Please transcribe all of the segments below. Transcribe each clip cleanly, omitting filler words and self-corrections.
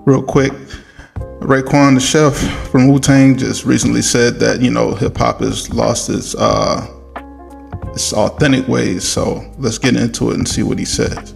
Real quick, Raekwon, the chef from Wu-Tang, just recently said that, hip hop has lost its authentic ways. So let's get into it and see what he says.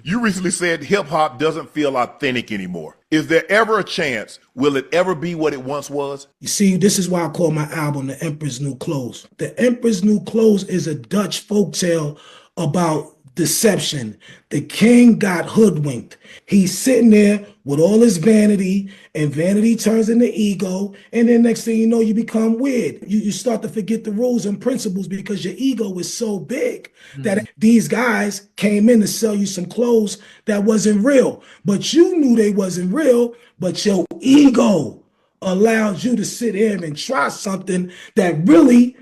You recently said hip hop doesn't feel authentic anymore. Is there ever a chance? Will it ever be what it once was? You see, this is why I call my album The Emperor's New Clothes. The Emperor's New Clothes is a Dutch folktale about deception. The king got hoodwinked. He's sitting there with all his vanity, and vanity turns into ego, and then next thing you know, you become weird. You start to forget the rules and principles because your ego is so big that these guys came in to sell you some clothes that wasn't real. But you knew they wasn't real, but your ego allowed you to sit here and try something that really,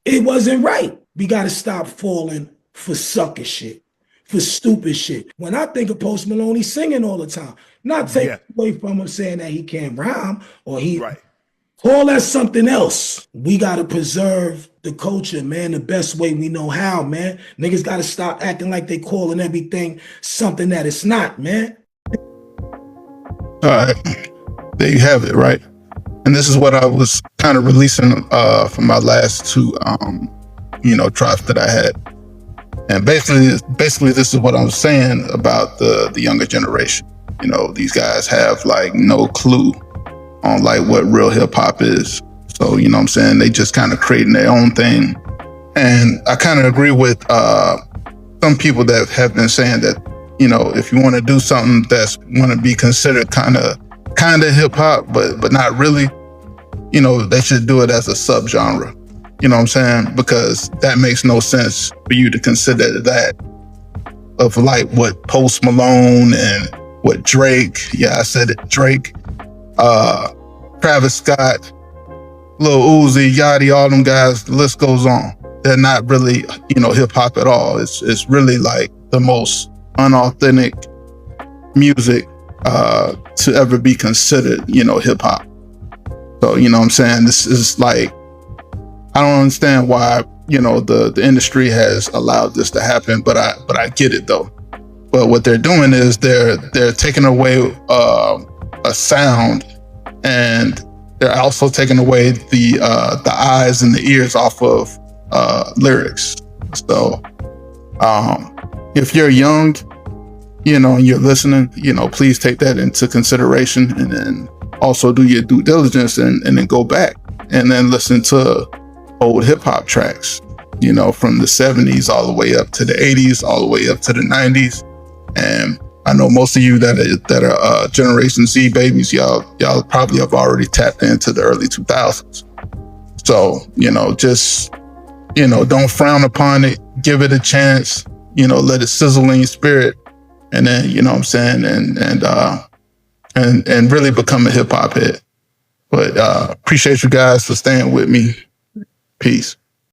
it wasn't right. We got to stop falling for sucker shit, for stupid shit. When I think of Post Malone, he's singing all the time. Not taking away from him saying that he can't rhyme or call that something else. We got to preserve the culture, man, the best way we know how, man. Niggas got to stop acting like they calling everything something that it's not, man. All right, there you have it, right? And this is what I was kind of releasing from my last two, drops that I had. And basically, this is what I'm saying about the younger generation. These guys have like no clue on like what real hip hop is. So, what I'm saying? They just kind of creating their own thing. And I kind of agree with some people that have been saying that, if you want to do something that's want to be considered kind of hip hop, but not really, they should do it as a subgenre. You know what I'm saying? Because that makes no sense for you to consider that of like what Post Malone and what Drake, I said it, Drake, Travis Scott, Lil Uzi, Yachty, all them guys, the list goes on. They're not really, hip hop at all. It's really like the most unauthentic music to ever be considered, hip hop. So, what I'm saying? This is like, I don't understand why, the industry has allowed this to happen, but I get it though. But what they're doing is they're taking away a sound, and they're also taking away the eyes and the ears off of lyrics. So if you're young, and you're listening, please take that into consideration, and then also do your due diligence and then go back and then listen to old hip hop tracks, from the 70s all the way up to the 80s, all the way up to the 90s. And I know most of you that are Generation Z babies, y'all probably have already tapped into the early 2000s. So, just, don't frown upon it, give it a chance, let it sizzle in your spirit. And then, what I'm saying, and really become a hip hop head. But appreciate you guys for staying with me. Peace.